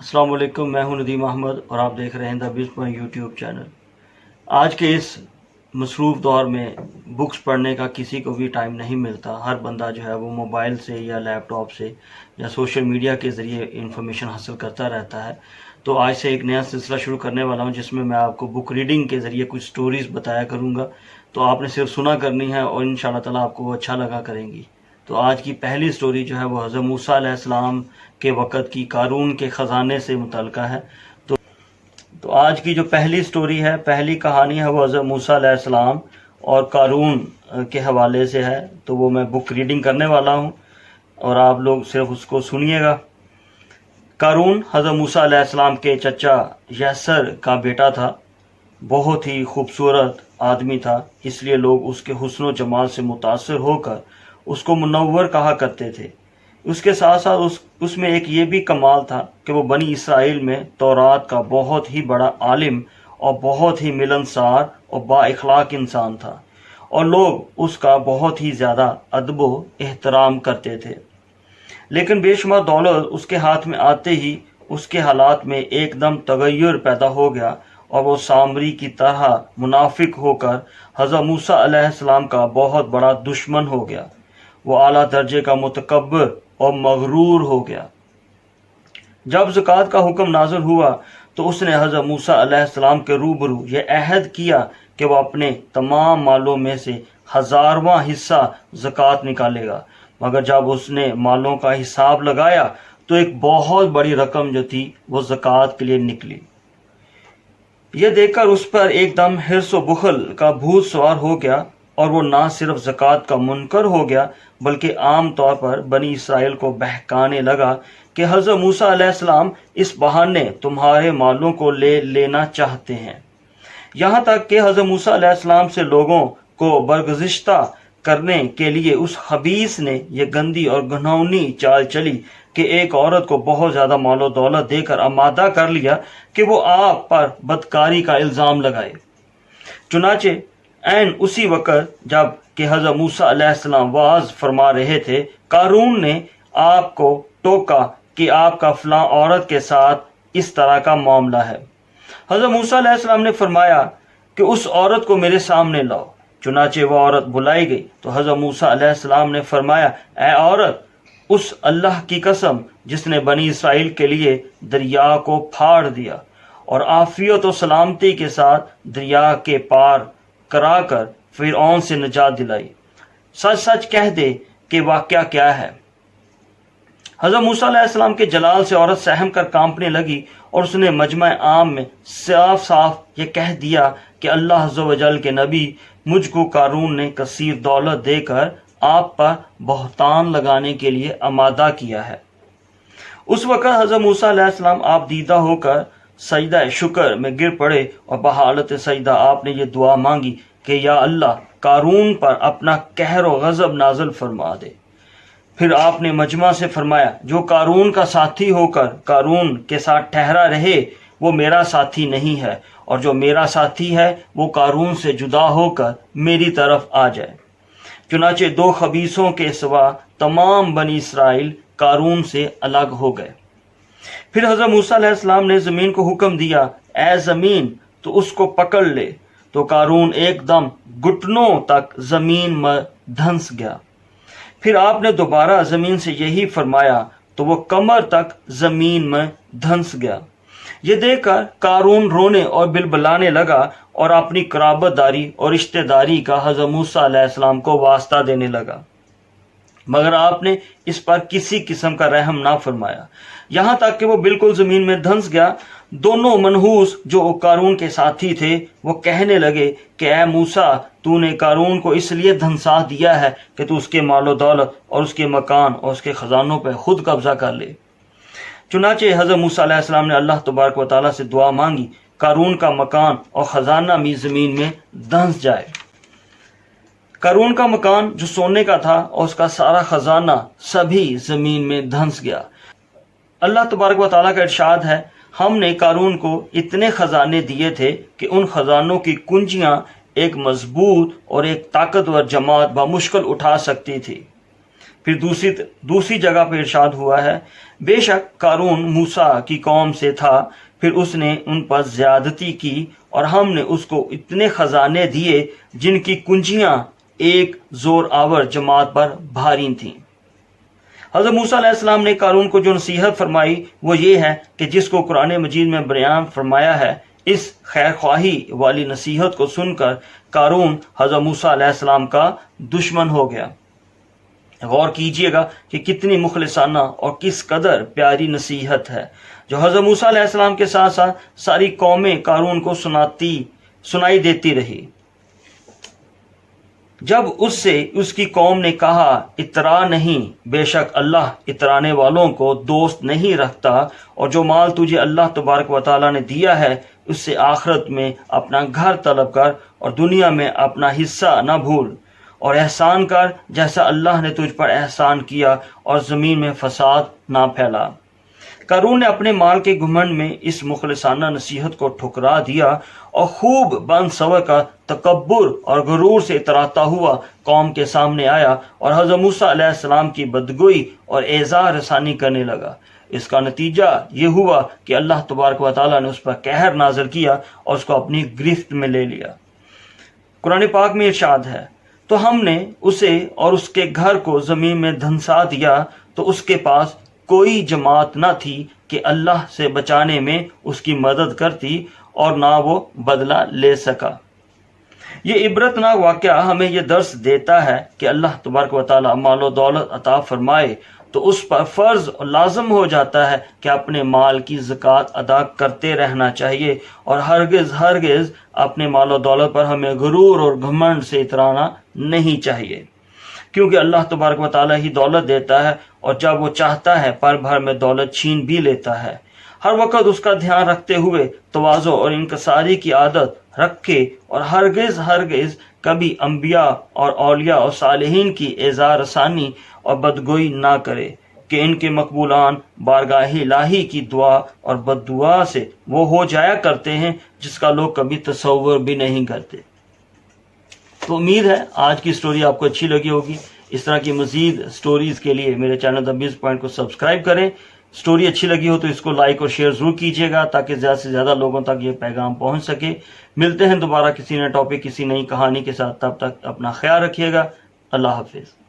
السلام علیکم، میں ہوں ندیم احمد اور آپ دیکھ رہے ہیں دا بزنس یوٹیوب چینل۔ آج کے اس مصروف دور میں بکس پڑھنے کا کسی کو بھی ٹائم نہیں ملتا۔ ہر بندہ جو ہے وہ موبائل سے یا لیپ ٹاپ سے یا سوشل میڈیا کے ذریعے انفارمیشن حاصل کرتا رہتا ہے۔ تو آج سے ایک نیا سلسلہ شروع کرنے والا ہوں جس میں آپ کو بک ریڈنگ کے ذریعے کچھ سٹوریز بتایا کروں گا۔ تو آپ نے صرف سنا کرنی ہے اور انشاءاللہ تعالیٰ آپ کو وہ اچھا لگا کریں گی۔ تو آج کی پہلی سٹوری جو ہے وہ حضرت موسیٰ علیہ السلام کے وقت کی قارون کے خزانے سے متعلقہ ہے۔ تو آج کی جو پہلی سٹوری ہے، پہلی کہانی ہے، وہ حضرت موسیٰ علیہ السلام اور قارون کے حوالے سے ہے۔ تو وہ میں بک ریڈنگ کرنے والا ہوں اور آپ لوگ صرف اس کو سنیے گا۔ قارون حضرت موسیٰ علیہ السلام کے چچا یسر کا بیٹا تھا۔ بہت ہی خوبصورت آدمی تھا، اس لیے لوگ اس کے حسن و جمال سے متاثر ہو کر اس کو منور کہا کرتے تھے۔ اس کے ساتھ ساتھ اس میں ایک یہ بھی کمال تھا کہ وہ بنی اسرائیل میں تورات کا بہت ہی بڑا عالم اور بہت ہی ملنسار اور با اخلاق انسان تھا، اور لوگ اس کا بہت ہی زیادہ ادب و احترام کرتے تھے۔ لیکن بے شمار دولت اس کے ہاتھ میں آتے ہی اس کے حالات میں ایک دم تغیر پیدا ہو گیا اور وہ سامری کی طرح منافق ہو کر حضرت موسیٰ علیہ السلام کا بہت بڑا دشمن ہو گیا۔ وہ اعلیٰ درجے کا متکبر اور مغرور ہو گیا۔ جب زکوٰۃ کا حکم نازل ہوا تو اس نے حضرت موسیٰ علیہ السلام کے روبرو یہ عہد کیا کہ وہ اپنے تمام مالوں میں سے 1000واں حصہ زکوٰۃ نکالے گا، مگر جب اس نے مالوں کا حساب لگایا تو ایک بہت بڑی رقم جو تھی وہ زکوٰۃ کے لیے نکلی۔ یہ دیکھ کر اس پر ایک دم حرص و بخل کا بھوت سوار ہو گیا اور وہ نہ صرف زکوٰۃ کا منکر ہو گیا بلکہ عام طور پر بنی اسرائیل کو بہکانے لگا کہ حضرت موسیٰ علیہ السلام اس بہانے تمہارے مالوں کو لے لینا چاہتے ہیں۔ یہاں تک کہ حضرت موسیٰ علیہ السلام سے لوگوں کو برگزشتہ کرنے کے لیے اس خبیث نے یہ گندی اور گھناؤنی چال چلی کہ ایک عورت کو بہت زیادہ مال و دولت دے کر آمادہ کر لیا کہ وہ آپ پر بدکاری کا الزام لگائے۔ چنانچہ عین اسی وقت جب کہ حضرت موسیٰ علیہ السلام وعظ فرما رہے تھے، قارون نے آپ کو ٹوکا کہ آپ کا فلاں عورت کے ساتھ اس طرح کا معاملہ ہے۔ حضرت موسیٰ علیہ السلام نے فرمایا کہ اس عورت کو میرے سامنے لاؤ۔ چنانچہ وہ عورت بلائی گئی تو حضرت موسیٰ علیہ السلام نے فرمایا، اے عورت، اس اللہ کی قسم جس نے بنی اسرائیل کے لیے دریا کو پھاڑ دیا اور عافیت و سلامتی کے ساتھ دریا کے پار کرا کر فرعون سے نجات دلائی، سچ سچ کہہ دے کہ واقعہ کیا ہے۔ حضرت موسیٰ علیہ السلام کے جلال سے عورت سہم کر کانپنے لگی اور اس نے مجمع عام میں صاف صاف یہ کہہ دیا کہ اللہ عز و جل کے نبی، مجھ کو قارون نے کثیر دولت دے کر آپ پر بہتان لگانے کے لیے آمادہ کیا ہے۔ اس وقت حضرت موسیٰ علیہ السلام آپ دیدہ ہو کر سجدہ شکر میں گر پڑے اور بحالت سجدہ آپ نے یہ دعا مانگی کہ یا اللہ، قارون پر اپنا قہر و غضب نازل فرما دے۔ پھر آپ نے مجمع سے فرمایا، جو قارون کا ساتھی ہو کر قارون کے ساتھ ٹھہرا رہے وہ میرا ساتھی نہیں ہے، اور جو میرا ساتھی ہے وہ قارون سے جدا ہو کر میری طرف آ جائے۔ چنانچہ 2 خبیثوں کے سوا تمام بنی اسرائیل قارون سے الگ ہو گئے۔ پھر حضرت موسیٰ علیہ السلام نے زمین کو حکم دیا، اے زمین تو اس کو پکڑ لے، تو قارون ایک دم گھٹنوں تک زمین میں دھنس گیا۔ پھر آپ نے دوبارہ زمین سے یہی فرمایا تو وہ کمر تک زمین میں دھنس گیا۔ یہ دیکھ کر قارون رونے اور بلبلانے لگا اور اپنی قرابت داری اور رشتہ داری کا حضرت موسیٰ علیہ السلام کو واسطہ دینے لگا، مگر آپ نے اس پر کسی قسم کا رحم نہ فرمایا، یہاں تک کہ وہ بالکل زمین میں دھنس گیا۔ دونوں منحوس جو قارون کے ساتھی تھے وہ کہنے لگے کہ اے موسیٰ، تو نے قارون کو اس لیے دھنسا دیا ہے کہ تو اس کے مال و دولت اور اس کے مکان اور اس کے خزانوں پہ خود قبضہ کر لے۔ چنانچہ حضرت موسیٰ علیہ السلام نے اللہ تبارک و تعالیٰ سے دعا مانگی، قارون کا مکان اور خزانہ بھی زمین میں دھنس جائے۔ قارون کا مکان جو سونے کا تھا اور اس کا سارا خزانہ سبھی زمین میں دھنس گیا۔ اللہ تبارک و تعالیٰ کا ارشاد ہے، ہم نے قارون کو اتنے خزانے دیے تھے کہ ان خزانوں کی کنجیاں ایک مضبوط اور ایک طاقتور جماعت بمشکل اٹھا سکتی تھی۔ پھر دوسری جگہ پہ ارشاد ہوا ہے بے شک قارون موسیٰ کی قوم سے تھا، پھر اس نے ان پر زیادتی کی اور ہم نے اس کو اتنے خزانے دیے جن کی کنجیاں ایک زور آور جماعت پر بھاری تھیں۔ حضرت موسیٰ علیہ السلام نے قارون کو جو نصیحت فرمائی وہ یہ ہے کہ جس کو قرآن مجید میں بیان فرمایا ہے، اس خیر خواہی والی نصیحت کو سن کر قارون حضرت موسیٰ علیہ السلام کا دشمن ہو گیا۔ غور کیجئے گا کہ کتنی مخلصانہ اور کس قدر پیاری نصیحت ہے جو حضرت موسیٰ علیہ السلام کے ساتھ ساتھ ساری قومیں قارون کو سنائی دیتی رہی۔ جب اس سے اس کی قوم نے کہا اترا نہیں، بے شک اللہ اترانے والوں کو دوست نہیں رکھتا، اور جو مال تجھے اللہ تبارک و تعالیٰ نے دیا ہے اس سے آخرت میں اپنا گھر طلب کر اور دنیا میں اپنا حصہ نہ بھول، اور احسان کر جیسا اللہ نے تجھ پر احسان کیا، اور زمین میں فساد نہ پھیلا۔ قارون نے اپنے مال کے گھمنڈ میں اس مخلصانہ نصیحت کو ٹھکرا دیا اور خوب بند سور کا تکبر اور غرور سے اتراتا ہوا قوم کے سامنے آیا اور حضرت موسیٰ علیہ السلام کی بدگوئی اور ایذا رسانی کرنے لگا۔ اس کا نتیجہ یہ ہوا کہ اللہ تبارک و تعالیٰ نے اس پر قہر نازل کیا اور اس کو اپنی گرفت میں لے لیا۔ قرآن پاک میں ارشاد ہے تو ہم نے اسے اور اس کے گھر کو زمین میں دھنسا دیا، تو اس کے پاس کوئی جماعت نہ تھی کہ اللہ سے بچانے میں اس کی مدد کرتی، اور نہ وہ بدلہ لے سکا۔ یہ عبرتناک واقعہ ہمیں یہ درس دیتا ہے کہ اللہ تبارک و تعالیٰ مال و دولت عطا فرمائے تو اس پر فرض اور لازم ہو جاتا ہے کہ اپنے مال کی زکوٰۃ ادا کرتے رہنا چاہیے، اور ہرگز اپنے مال و دولت پر ہمیں غرور اور گھمنڈ سے اترانا نہیں چاہیے، کیونکہ اللہ تبارک و تعالیٰ ہی دولت دیتا ہے، اور جب وہ چاہتا ہے پل بھر میں دولت چھین بھی لیتا ہے۔ ہر وقت اس کا دھیان رکھتے ہوئے تواضع اور انکساری کی عادت رکھے، اور ہرگز کبھی انبیاء اور اولیاء اور صالحین کی ایذا رسانی اور بدگوئی نہ کرے کہ ان کے مقبولان بارگاہ الہی کی دعا اور بد دعا سے وہ ہو جایا کرتے ہیں جس کا لوگ کبھی تصور بھی نہیں کرتے۔ تو امید ہے آج کی سٹوری آپ کو اچھی لگی ہوگی۔ اس طرح کی مزید سٹوریز کے لیے میرے چینل دا بیس پوائنٹ کو سبسکرائب کریں۔ سٹوری اچھی لگی ہو تو اس کو لائک اور شیئر ضرور کیجیے گا تاکہ زیادہ سے زیادہ لوگوں تک یہ پیغام پہنچ سکے۔ ملتے ہیں دوبارہ کسی نئے ٹاپک، کسی نئی کہانی کے ساتھ، تب تک اپنا خیال رکھیے گا۔ اللہ حافظ۔